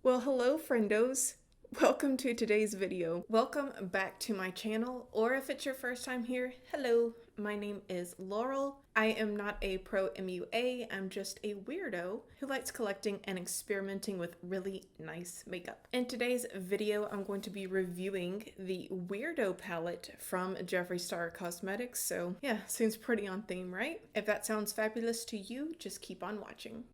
Well, hello friendos. Welcome to today's video. Welcome back to my channel, or if it's your first time here, hello. My name is Laurel. I am not a pro MUA, I'm just a weirdo who likes collecting and experimenting with really nice makeup. In today's video, I'm going to be reviewing the Weirdo palette from Jeffree Star Cosmetics. So yeah, seems pretty on theme, right? If that sounds fabulous to you, just keep on watching.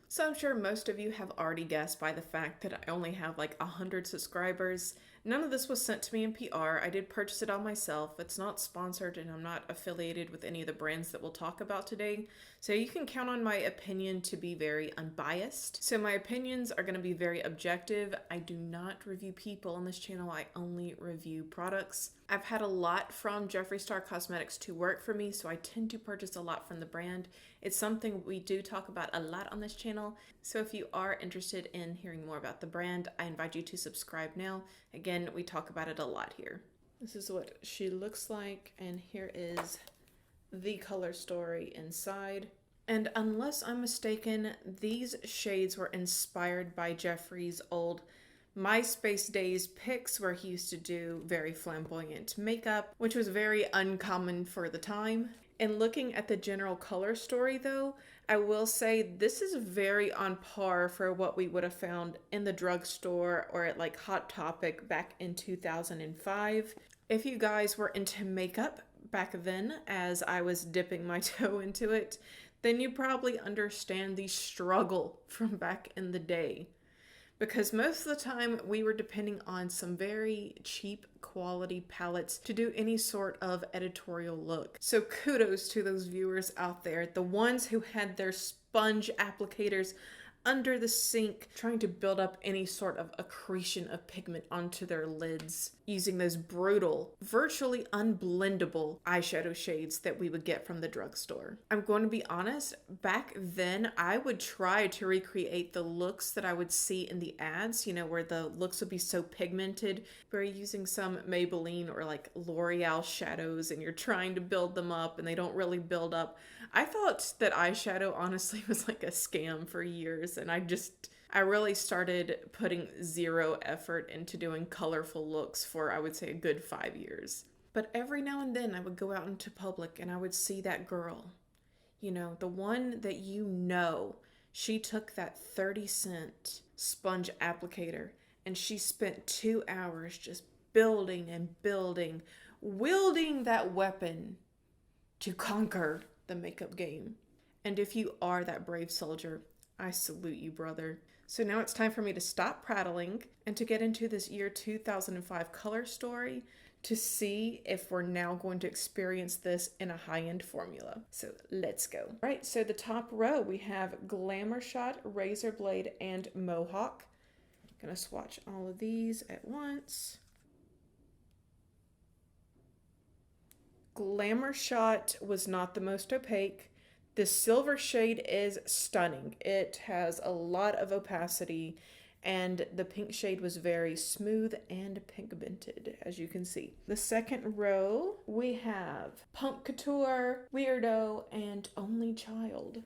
So I'm sure most of you have already guessed by the fact that I only have like 100 subscribers. None of this was sent to me in PR. I did purchase it all myself. It's not sponsored and I'm not affiliated with any of the brands that we'll talk about today. So you can count on my opinion to be very unbiased. So my opinions are going to be very objective. I do not review people on this channel. I only review products. I've had a lot from Jeffree Star Cosmetics to work for me, so I tend to purchase a lot from the brand. It's something we do talk about a lot on this channel, so if you are interested in hearing more about the brand, I invite you to subscribe now. Again, we talk about it a lot here. This is what she looks like, and here is the color story inside. And unless I'm mistaken, these shades were inspired by Jeffree's old MySpace days pics where he used to do very flamboyant makeup, which was very uncommon for the time. And looking at the general color story though, I will say this is very on par for what we would have found in the drugstore or at like Hot Topic back in 2005. If you guys were into makeup back then, as I was dipping my toe into it, then you probably understand the struggle from back in the day. Because most of the time we were depending on some very cheap quality palettes to do any sort of editorial look. So kudos to those viewers out there, the ones who had their sponge applicators under the sink trying to build up any sort of accretion of pigment onto their lids using those brutal, virtually unblendable eyeshadow shades that we would get from the drugstore. I'm going to be honest, back then I would try to recreate the looks that I would see in the ads, you know, where the looks would be so pigmented, where you're using some Maybelline or like L'Oreal shadows and you're trying to build them up and they don't really build up. I thought that eyeshadow honestly was like a scam for years, and I really started putting zero effort into doing colorful looks for, I would say, a good 5 years. But every now and then I would go out into public and I would see that girl, you know, the one that she took that 30-cent sponge applicator and she spent 2 hours just building and building, wielding that weapon to conquer the makeup game. And if you are that brave soldier, I salute you, brother. So now it's time for me to stop prattling and to get into this year 2005 color story to see if we're now going to experience this in a high-end formula. So let's go. All right, so the top row, we have Glamour Shot, Razor Blade, and Mohawk. I'm gonna swatch all of these at once. Glamour Shot was not the most opaque. The silver shade is stunning. It has a lot of opacity, and the pink shade was very smooth and pigmented, as you can see. The second row, we have Punk Couture, Weirdo, and Only Child.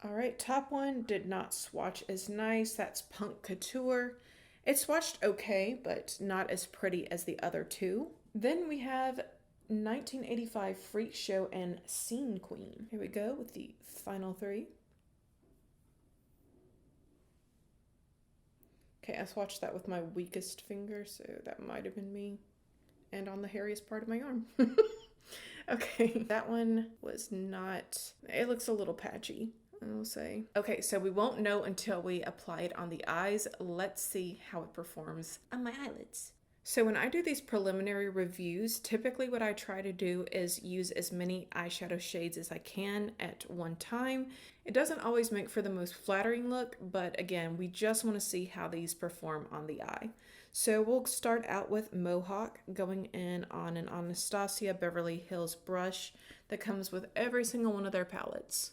All right, top one did not swatch as nice. That's Punk Couture. It swatched okay, but not as pretty as the other two. Then we have 1985 Freak Show and Scene Queen. Here we go with the final three. Okay, I swatched that with my weakest finger, so that might have been me. And on the hairiest part of my arm. Okay, that one was not, it looks a little patchy, I will say. Okay, so we won't know until we apply it on the eyes. Let's see how it performs on my eyelids. So when I do these preliminary reviews, typically what I try to do is use as many eyeshadow shades as I can at one time. It doesn't always make for the most flattering look, but again, we just want to see how these perform on the eye. So we'll start out with Mohawk, going in on an Anastasia Beverly Hills brush that comes with every single one of their palettes.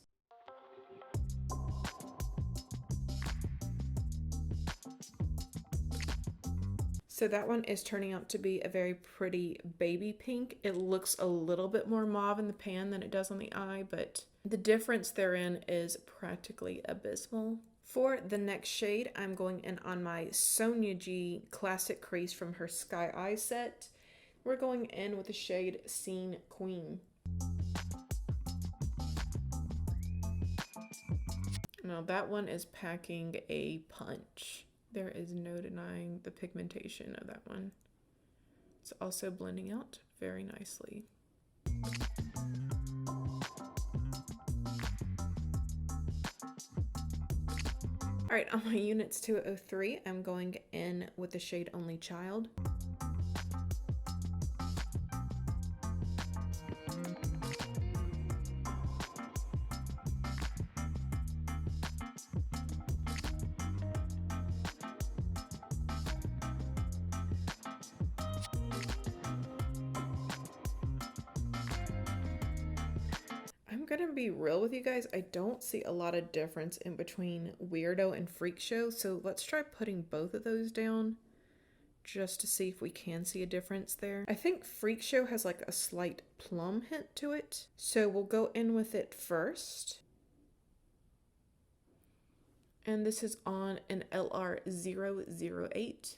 So that one is turning out to be a very pretty baby pink. It looks a little bit more mauve in the pan than it does on the eye, but the difference therein is practically abysmal. For the next shade, I'm going in on my Sonia G Classic Crease from her Sky Eye set. We're going in with the shade Scene Queen. Now that one is packing a punch. There is no denying the pigmentation of that one. It's also blending out very nicely. All right, on my Units 203, I'm going in with the shade Only Child. I'm gonna be real with you guys, I don't see a lot of difference in between Weirdo and Freak Show, so let's try putting both of those down just to see if we can see a difference there. I think Freak Show has like a slight plum hint to it, so we'll go in with it first. And this is on an LR008.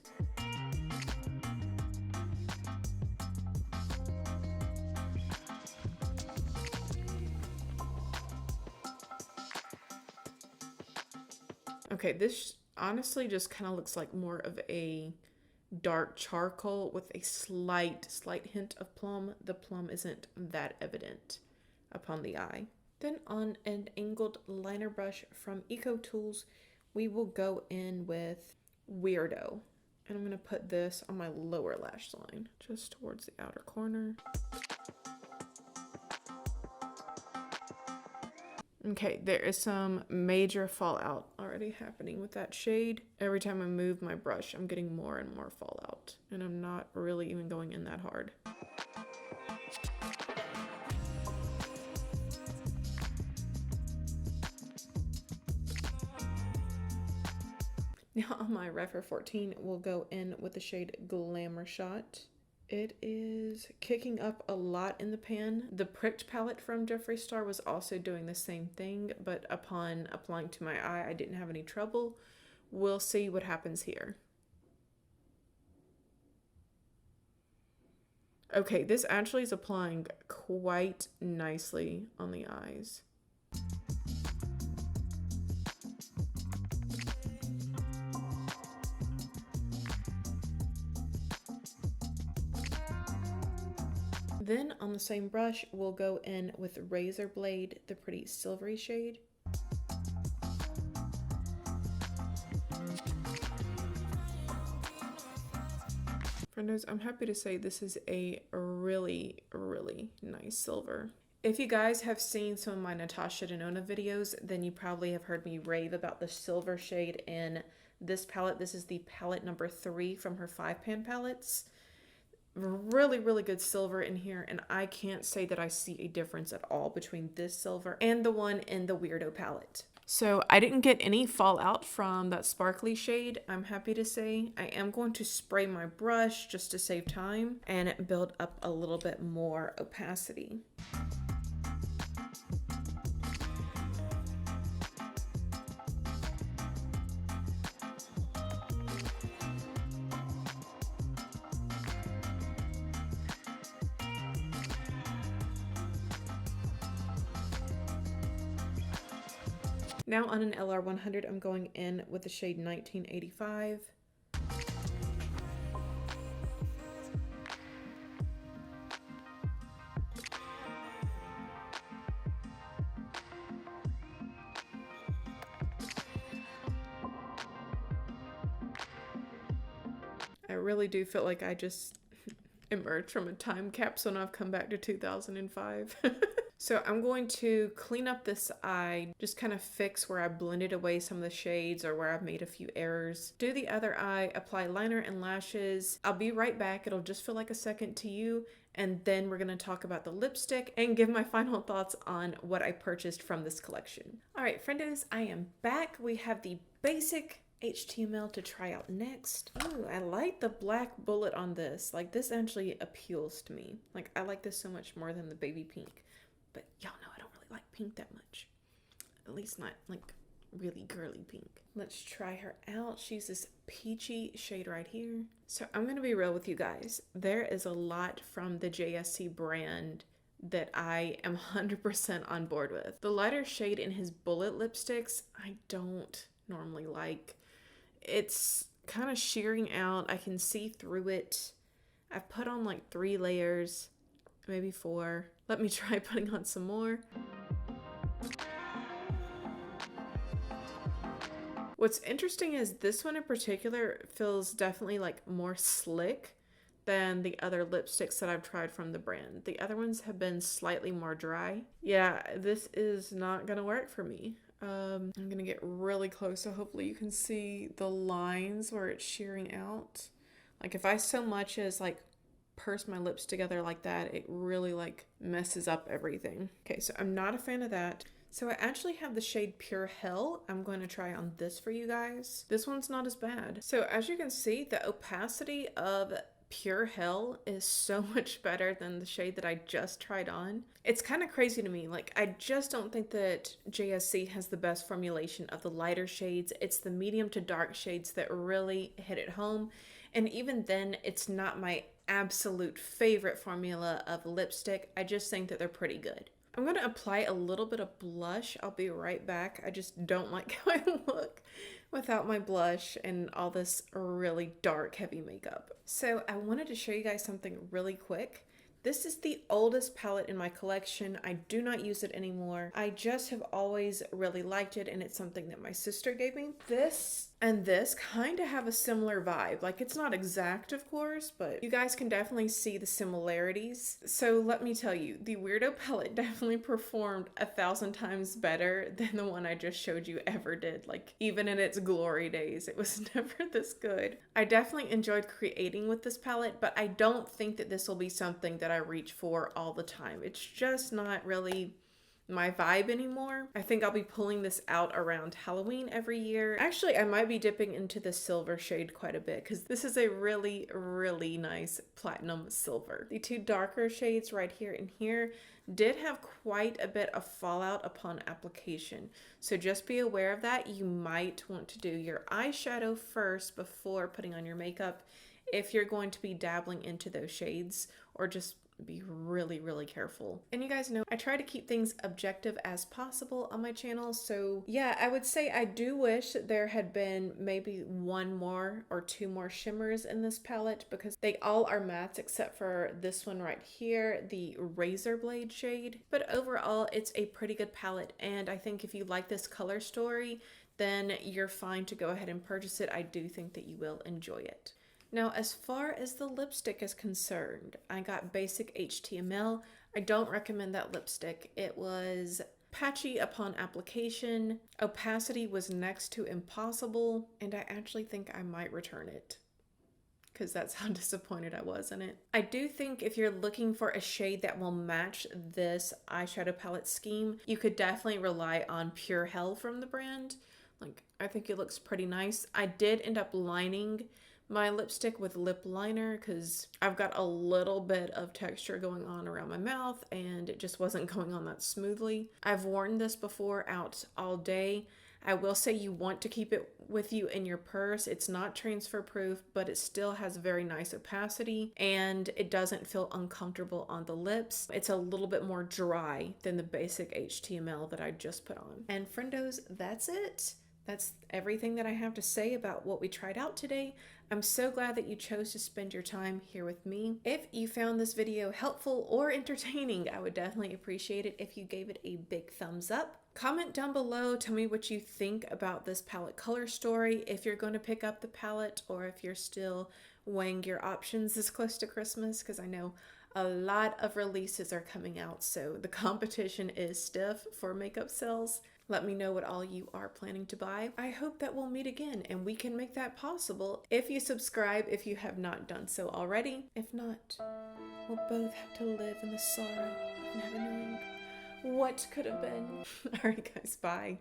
Okay, this honestly just kind of looks like more of a dark charcoal with a slight hint of plum. The plum isn't that evident upon the eye. Then on an angled liner brush from Eco Tools, we will go in with Weirdo. And I'm going to put this on my lower lash line, just towards the outer corner. Okay, there is some major fallout already happening with that shade. Every time I move my brush, I'm getting more and more fallout, and I'm not really even going in that hard. Now on my Refer 14, we'll go in with the shade Glamour Shot. It is kicking up a lot in the pan. The Pricked palette from Jeffree Star was also doing the same thing, but upon applying to my eye, I didn't have any trouble. We'll see what happens here. Okay, this actually is applying quite nicely on the eyes. Then on the same brush, we'll go in with Razor Blade, the pretty silvery shade. Friendos, I'm happy to say this is a really, really nice silver. If you guys have seen some of my Natasha Denona videos, then you probably have heard me rave about the silver shade in this palette. This is the palette number 3 from her 5-pan palettes. Really, really good silver in here, and I can't say that I see a difference at all between this silver and the one in the Weirdo palette. So I didn't get any fallout from that sparkly shade, I'm happy to say. I am going to spray my brush just to save time and build up a little bit more opacity. Now on an LR100, I'm going in with the shade 1985. I really do feel like I just emerged from a time capsule and I've come back to 2005. So I'm going to clean up this eye, just kind of fix where I blended away some of the shades or where I've made a few errors. Do the other eye, apply liner and lashes. I'll be right back. It'll just feel like a second to you. And then we're going to talk about the lipstick and give my final thoughts on what I purchased from this collection. All right, friendos, I am back. We have the basic HTML to try out next. Oh, I like the black bullet on this. Like, this actually appeals to me. Like, I like this so much more than the baby pink. But y'all know I don't really like pink that much. At least not, like, really girly pink. Let's try her out. She's this peachy shade right here. So I'm gonna be real with you guys. There is a lot from the JSC brand that I am 100% on board with. The lighter shade in his bullet lipsticks, I don't normally like. It's kind of shearing out. I can see through it. I've put on like 3 layers, maybe 4. Let me try putting on some more. What's interesting is this one in particular feels definitely like more slick than the other lipsticks that I've tried from the brand. The other ones have been slightly more dry. Yeah, this is not gonna work for me. I'm gonna get really close so hopefully you can see the lines where it's shearing out. Like if I so much as like purse my lips together like that, it really like messes up everything. Okay, so I'm not a fan of that. So I actually have the shade Pure Hell. I'm going to try on this for you guys. This one's not as bad. So as you can see, the opacity of Pure Hell is so much better than the shade that I just tried on. It's kind of crazy to me. Like, I just don't think that JSC has the best formulation of the lighter shades. It's the medium to dark shades that really hit it home. And even then, it's not my absolute favorite formula of lipstick. I just think that they're pretty good. I'm going to apply a little bit of blush. I'll be right back. I just don't like how I look without my blush and all this really dark, heavy makeup. So I wanted to show you guys something really quick. This is the oldest palette in my collection. I do not use it anymore. I just have always really liked it, and it's something that my sister gave me. This and this kind of have a similar vibe. Like, it's not exact, of course, but you guys can definitely see the similarities. So let me tell you, the Weirdo palette definitely performed 1,000 times better than the one I just showed you ever did. Like, even in its glory days, it was never this good. I definitely enjoyed creating with this palette, but I don't think that this will be something that I reach for all the time. It's just not really my vibe anymore. I think I'll be pulling this out around Halloween every year. Actually, I might be dipping into the silver shade quite a bit because this is a really, really nice platinum silver. The 2 darker shades right here and here did have quite a bit of fallout upon application. So just be aware of that. You might want to do your eyeshadow first before putting on your makeup if you're going to be dabbling into those shades, or just be really, really careful. And you guys know I try to keep things objective as possible on my channel, so yeah, I would say I do wish that there had been maybe 1 more or 2 more shimmers in this palette, because they all are mattes except for this one right here, the Razor Blade shade. But overall, it's a pretty good palette, and I think if you like this color story, then you're fine to go ahead and purchase it. I do think that you will enjoy it. Now, as far as the lipstick is concerned, I got basic HTML. I don't recommend that lipstick. It was patchy upon application. Opacity was next to impossible, and I actually think I might return it because that's how disappointed I was in it. I do think if you're looking for a shade that will match this eyeshadow palette scheme, you could definitely rely on Pure Hell from the brand. Like, I think it looks pretty nice. I did end up lining my lipstick with lip liner because I've got a little bit of texture going on around my mouth and it just wasn't going on that smoothly. I've worn this before out all day. I will say you want to keep it with you in your purse. It's not transfer proof, but it still has very nice opacity and it doesn't feel uncomfortable on the lips. It's a little bit more dry than the basic HTML that I just put on. And friendos, that's it. That's everything that I have to say about what we tried out today. I'm so glad that you chose to spend your time here with me. If you found this video helpful or entertaining, I would definitely appreciate it if you gave it a big thumbs up. Comment down below, tell me what you think about this palette color story, if you're going to pick up the palette or if you're still weighing your options this close to Christmas, because I know a lot of releases are coming out, so the competition is stiff for makeup sales. Let me know what all you are planning to buy. I hope that we'll meet again and we can make that possible if you subscribe if you have not done so already. If not, we'll both have to live in the sorrow of never knowing what could have been. Alright guys, bye.